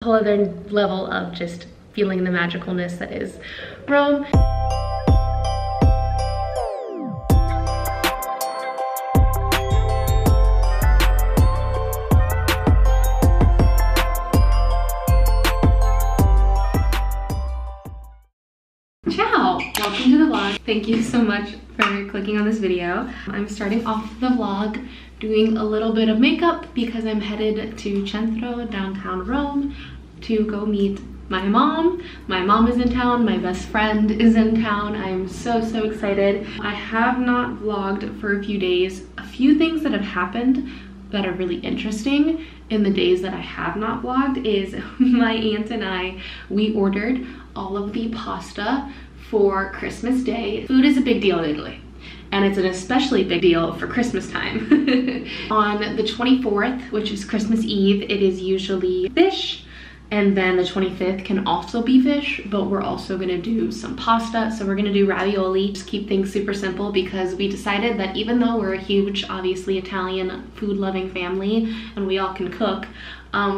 whole other level of just feeling the magicalness that is Rome. Ciao! Welcome to the vlog. Thank you so much for clicking on this video. I'm starting off the vlog doing a little bit of makeup because I'm headed to Centro, downtown Rome, to go meet my mom. My mom is in town, my best friend is in town. I'm so excited. I have not vlogged for a few days. A few things that have happened that are really interesting in the days that I have not vlogged is my aunt and we ordered all of the pasta for Christmas Day. Food is a big deal in Italy, and it's an especially big deal for Christmas time. On the 24th, which is Christmas Eve, it is usually fish, and then the 25th can also be fish, but we're also gonna do some pasta. So we're gonna do ravioli, just keep things super simple, because we decided that even though we're a huge, obviously Italian food-loving family and we all can cook,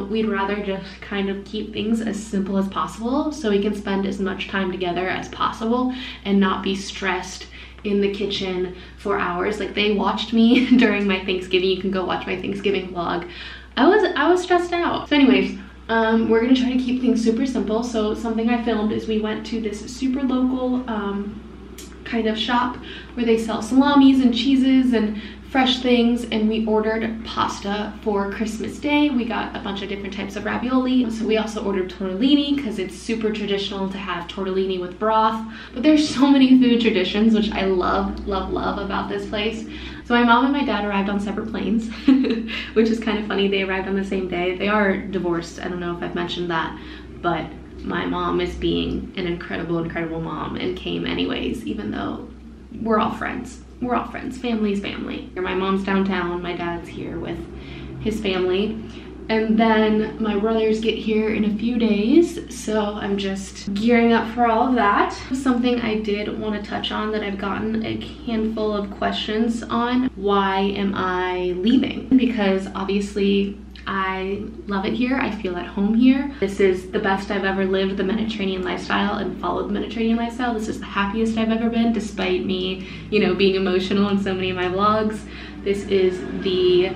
we'd rather just kind of keep things as simple as possible so we can spend as much time together as possible and not be stressed in the kitchen for hours. Like, they watched me during my Thanksgiving. You can go watch my Thanksgiving vlog. I was stressed out. So anyways, we're gonna try to keep things super simple. So something I filmed is we went to this super local kind of shop where they sell salamis and cheeses and fresh things, and we ordered pasta for Christmas Day. We got a bunch of different types of ravioli. So we also ordered tortellini because it's super traditional to have tortellini with broth. But there's so many food traditions, which I love about this place. So my mom and my dad arrived on separate planes, which is kind of funny. They arrived on the same day. They are divorced. I don't know if I've mentioned that, but my mom is being an incredible mom and came anyways, even though we're all friends. We're all friends. Family's family. My mom's downtown, my dad's here with his family. And then my brothers get here in a few days, so I'm just gearing up for all of that. Something I did want to touch on that I've gotten a handful of questions on. Why am I leaving? Because obviously I love it here. I feel at home here. This is the best I've ever lived the Mediterranean lifestyle and followed the Mediterranean lifestyle. This is the happiest I've ever been, despite me, you know, being emotional in so many of my vlogs. This is the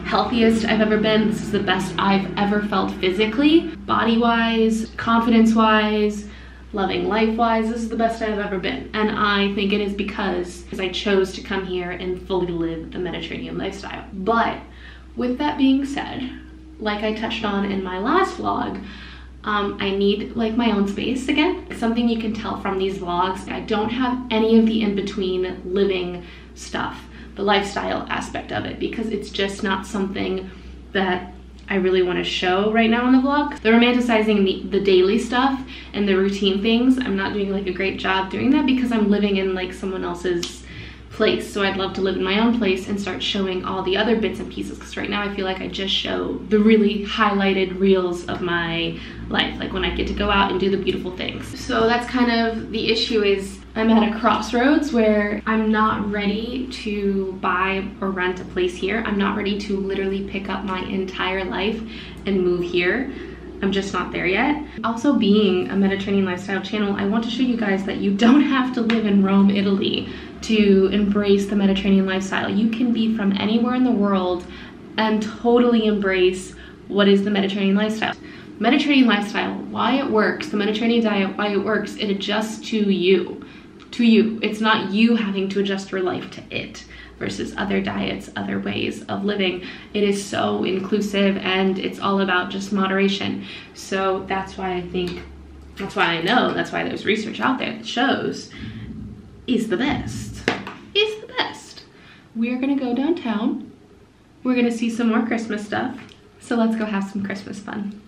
healthiest I've ever been. This is the best I've ever felt physically, body-wise, confidence-wise, loving life-wise. This is the best I've ever been. And I think it is because I chose to come here and fully live the Mediterranean lifestyle. But with that being said, like I touched on in my last vlog, I need like my own space again. Something you can tell from these vlogs, I don't have any of the in-between living stuff, the lifestyle aspect of it, because it's just not something that I really want to show right now in the vlog. The romanticizing the daily stuff and the routine things, I'm not doing like a great job doing that because I'm living in like someone else's place. So I'd love to live in my own place and start showing all the other bits and pieces, because right now I feel like I just show the really highlighted reels of my life, like when I get to go out and do the beautiful things. So that's kind of the issue, is I'm at a crossroads where I'm not ready to buy or rent a place here. I'm not ready to literally pick up my entire life and move here. I'm just not there yet. Also, being a Mediterranean lifestyle channel, I want to show you guys that you don't have to live in Rome, Italy to embrace the Mediterranean lifestyle. You can be from anywhere in the world and totally embrace what is the Mediterranean lifestyle. Mediterranean lifestyle, why it works, the Mediterranean diet, why it works, it adjusts to you. It's not you having to adjust your life to it, versus other diets, other ways of living. It is so inclusive, and it's all about just moderation. So that's why I think, that's why I know, that's why there's research out there that shows is the best. Is the best. We're gonna go downtown. We're gonna see some more Christmas stuff. So let's go have some Christmas fun.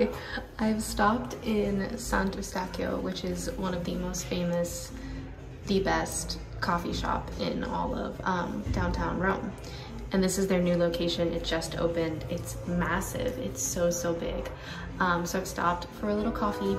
Okay, I've stopped in Santo Stacchio, which is one of the most famous, the best coffee shop in all of downtown Rome. And this is their new location. It just opened. It's massive. It's so, so big. So I've stopped for a little coffee.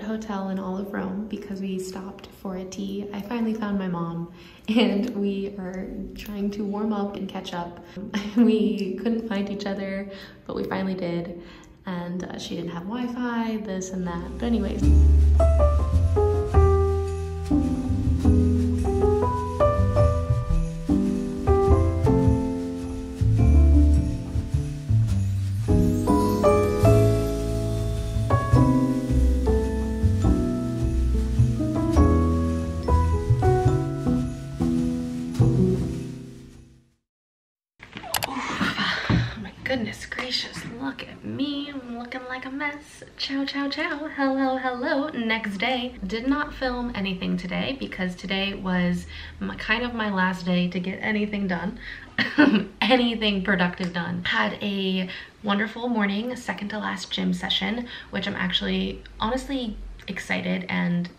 Hotel in all of Rome because we stopped for a tea. I finally found my mom and we are trying to warm up and catch up. We couldn't find each other, but we finally did, and she didn't have Wi-Fi, this and that, but anyways. Goodness gracious, look at me. I'm looking like a mess. Ciao, ciao, ciao. Hello, hello. Next day. Did not film anything today because today was kind of my last day to get anything done. Anything productive done. Had a wonderful morning, second to last gym session, which I'm actually honestly excited and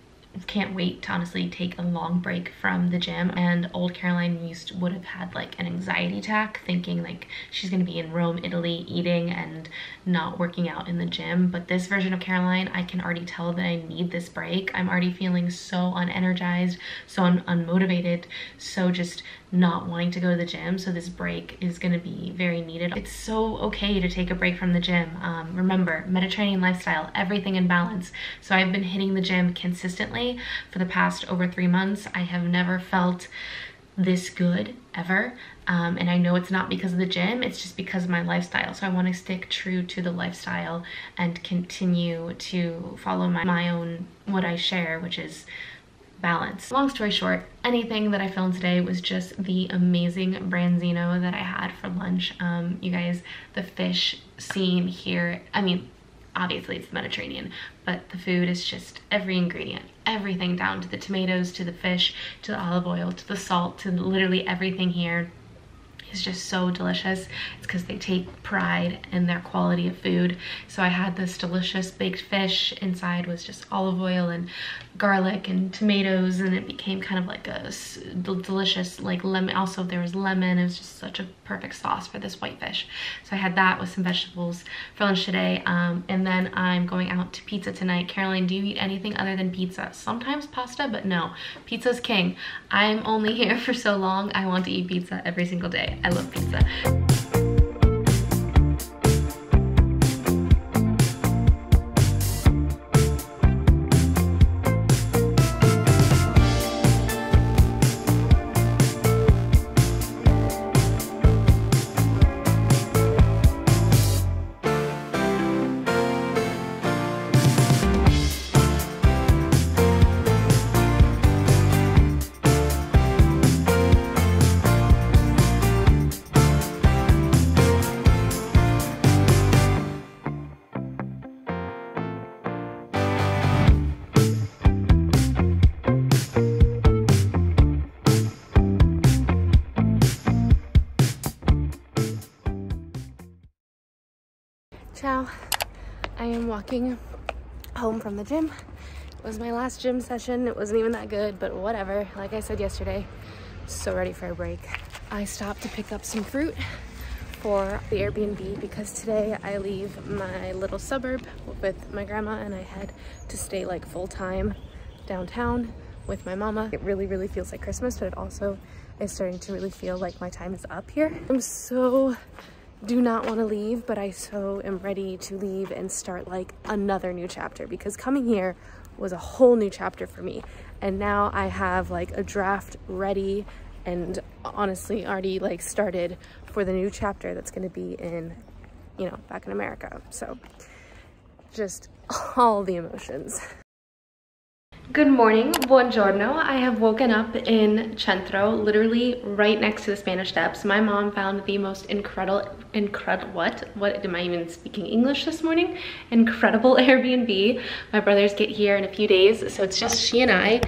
can't wait to honestly take a long break from the gym. And old Caroline would have had like an anxiety attack thinking like she's gonna be in Rome, Italy, eating and not working out in the gym. But this version of Caroline, I can already tell that I need this break. I'm already feeling so unenergized, so unmotivated, so just not wanting to go to the gym. So this break is gonna be very needed. It's so okay to take a break from the gym. Remember, Mediterranean lifestyle, everything in balance. So I've been hitting the gym consistently for the past over 3 months. I have never felt this good ever. And I know it's not because of the gym, it's just because of my lifestyle. So I want to stick true to the lifestyle and continue to follow my own, what I share, which is balance. Long story short, anything that I filmed today was just the amazing branzino that I had for lunch. You guys, the fish scene here, I mean, obviously it's Mediterranean, but the food is just every ingredient, everything down to the tomatoes, to the fish, to the olive oil, to the salt, to literally everything here is just so delicious. It's because they take pride in their quality of food. So I had this delicious baked fish. Inside was just olive oil and garlic and tomatoes, and it became kind of like a delicious like lemon. Also there was lemon. It was just such a perfect sauce for this white fish. So I had that with some vegetables for lunch today, and then I'm going out to pizza tonight. Caroline, do you eat anything other than pizza? Sometimes pasta, but no, pizza's king. I'm only here for so long. I want to eat pizza every single day. I love pizza. Ciao. I am walking home from the gym. It was my last gym session. It wasn't even that good, but whatever. Like I said yesterday, so ready for a break. I stopped to pick up some fruit for the Airbnb because today I leave my little suburb with my grandma and I head to stay like full-time downtown with my mama. It really, really feels like Christmas, but it also is starting to really feel like my time is up here. I'm so do not want to leave, but I so am ready to leave and start like another new chapter, because coming here was a whole new chapter for me. And now I have like a draft ready and honestly already like started for the new chapter that's going to be in, you know, back in America. So just all the emotions. Good morning, buongiorno. I have woken up in Centro, literally right next to the Spanish Steps. My mom found the most incredible, what am I even speaking English this morning? Incredible Airbnb. My brothers get here in a few days, so it's just she and I.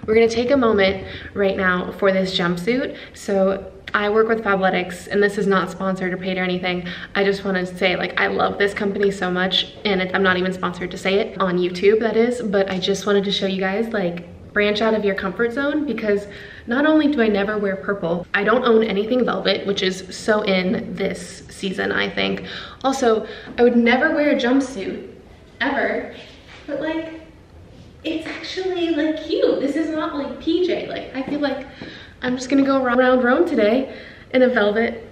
We're gonna take a moment right now for this jumpsuit. So I work with Fabletics, and this is not sponsored or paid or anything. I just wanted to say, like, I love this company so much, and I'm not even sponsored to say it on YouTube, that is, but I just wanted to show you guys, like, branch out of your comfort zone, because not only do I never wear purple, I don't own anything velvet, which is so in this season, I think. Also, I would never wear a jumpsuit, ever, but like, it's actually like cute. This is not like PJ. Like, I feel like I'm just gonna go around Rome today in a velvet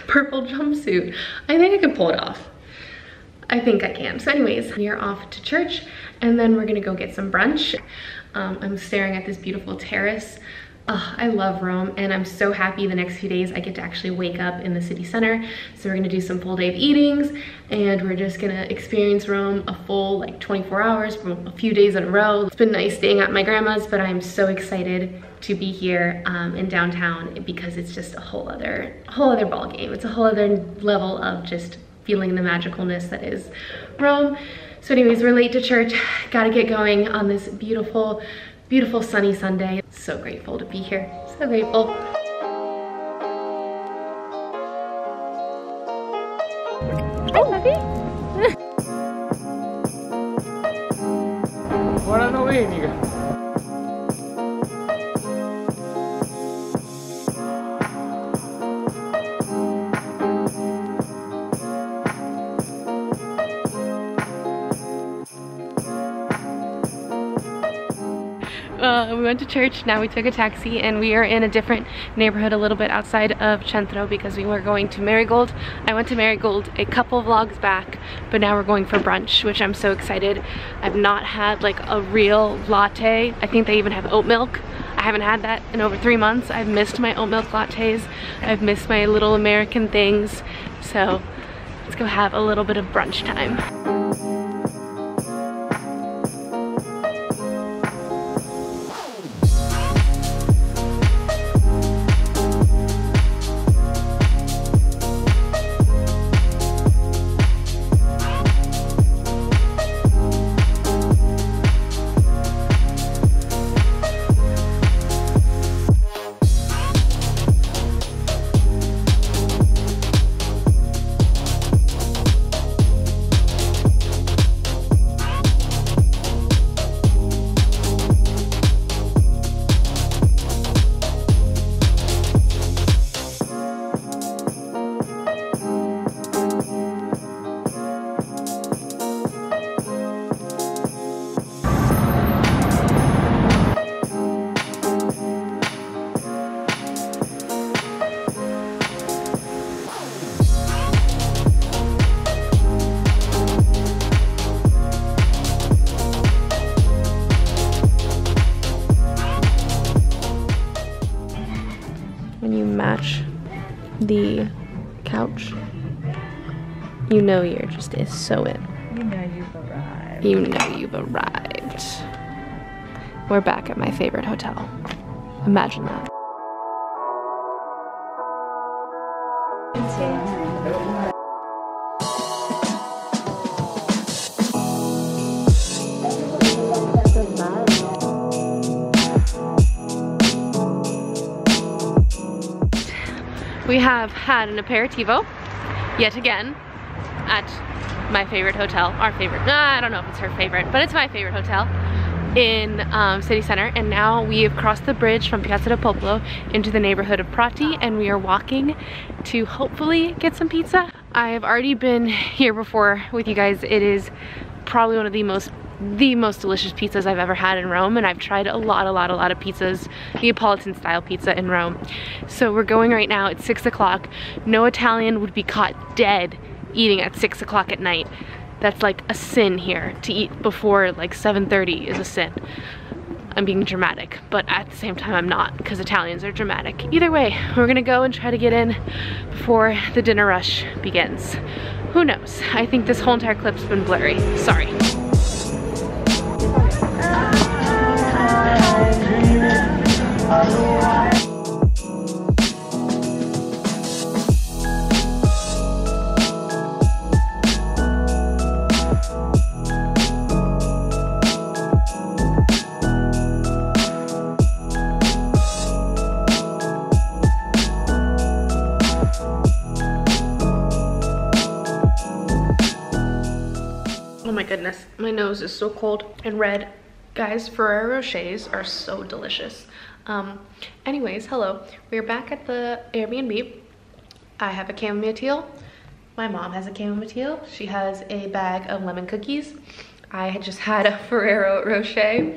purple jumpsuit. I think I can pull it off. I think I can. So anyways, we are off to church, and then we're gonna go get some brunch. I'm staring at this beautiful terrace. I love Rome, and I'm so happy the next few days I get to actually wake up in the city center. So we're gonna do some full day of eatings, and we're just gonna experience Rome a full like 24 hours from a few days in a row. It's been nice staying at my grandma's, but I'm so excited to be here in downtown, because it's just a whole other ball game. It's a whole other level of just feeling the magicalness that is Rome. So anyways, we're late to church. Gotta get going on this beautiful, beautiful sunny Sunday. So grateful to be here, so grateful. Hi, puppy. Buona domenica. We went to church, now we took a taxi, and we are in a different neighborhood a little bit outside of Centro, because we were going to Marigold. I went to Marigold a couple vlogs back, but now we're going for brunch, which I'm so excited. I've not had like a real latte. I think they even have oat milk. I haven't had that in over 3 months. I've missed my oat milk lattes. I've missed my little American things. So let's go have a little bit of brunch time. The couch, you know you're just so in. You know you've arrived. You know you've arrived. We're back at my favorite hotel. Imagine that. We have had an aperitivo, yet again, at my favorite hotel, our favorite, I don't know if it's her favorite, but it's my favorite hotel in city center. And now we have crossed the bridge from Piazza del Popolo into the neighborhood of Prati, and we are walking to hopefully get some pizza. I have already been here before with you guys. It is probably one of the most the most delicious pizzas I've ever had in Rome, and I've tried a lot of pizzas, Neapolitan style pizza in Rome. So we're going right now. It's 6 o'clock. No Italian would be caught dead eating at 6 o'clock at night. That's like a sin here. To eat before like 7:30 is a sin. I'm being dramatic, but at the same time I'm not, because Italians are dramatic. Either way, we're gonna go and try to get in before the dinner rush begins. Who knows? I think this whole entire clip's been blurry. Sorry. Oh my goodness, my nose is so cold and red. Guys, Ferrero Rochers are so delicious. Anyways, hello. We're back at the Airbnb. I have a chamomile. My mom has a chamomile. She has a bag of lemon cookies. I had just had a Ferrero Rocher,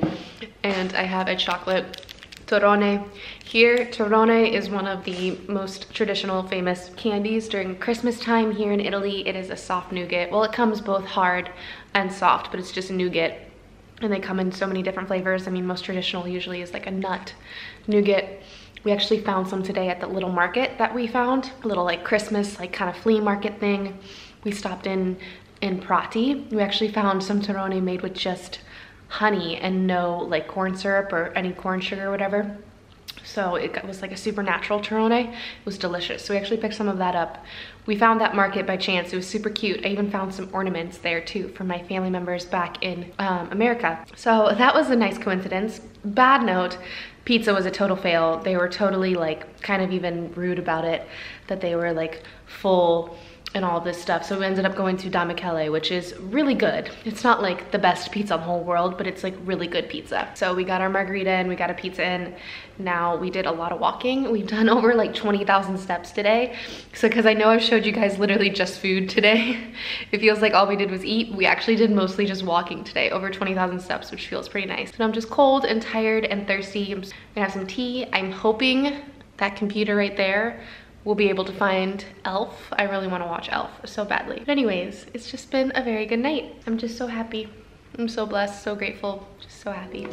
and I have a chocolate torrone. Here, torrone is one of the most traditional famous candies during Christmas time here in Italy. It is a soft nougat. Well, it comes both hard and soft, but it's just a nougat. And they come in so many different flavors. I mean, most traditional usually is like a nut nougat. We actually found some today at the little market that we found, a little like Christmas, like kind of flea market thing. We stopped in Prati. We actually found some torrone made with just honey and no like corn syrup or any corn sugar or whatever. So it was like a super natural torrone. It was delicious. So we actually picked some of that up. We found that market by chance. It was super cute. I even found some ornaments there too for my family members back in America. So that was a nice coincidence. Bad note, pizza was a total fail. They were totally like kind of even rude about it, that they were like full and all this stuff. So we ended up going to Da Michele, which is really good. It's not like the best pizza in the whole world, but it's like really good pizza. So we got our margarita and we got a pizza in. Now we did a lot of walking. We've done over like 20,000 steps today. So because I know I've showed you guys literally just food today, it feels like all we did was eat. We actually did mostly just walking today, over 20,000 steps, which feels pretty nice. And I'm just cold and tired and thirsty. I'm just gonna have some tea. I'm hoping that computer right there we'll be able to find Elf. I really want to watch Elf so badly. But anyways, it's just been a very good night. I'm just so happy. I'm so blessed, so grateful, just so happy.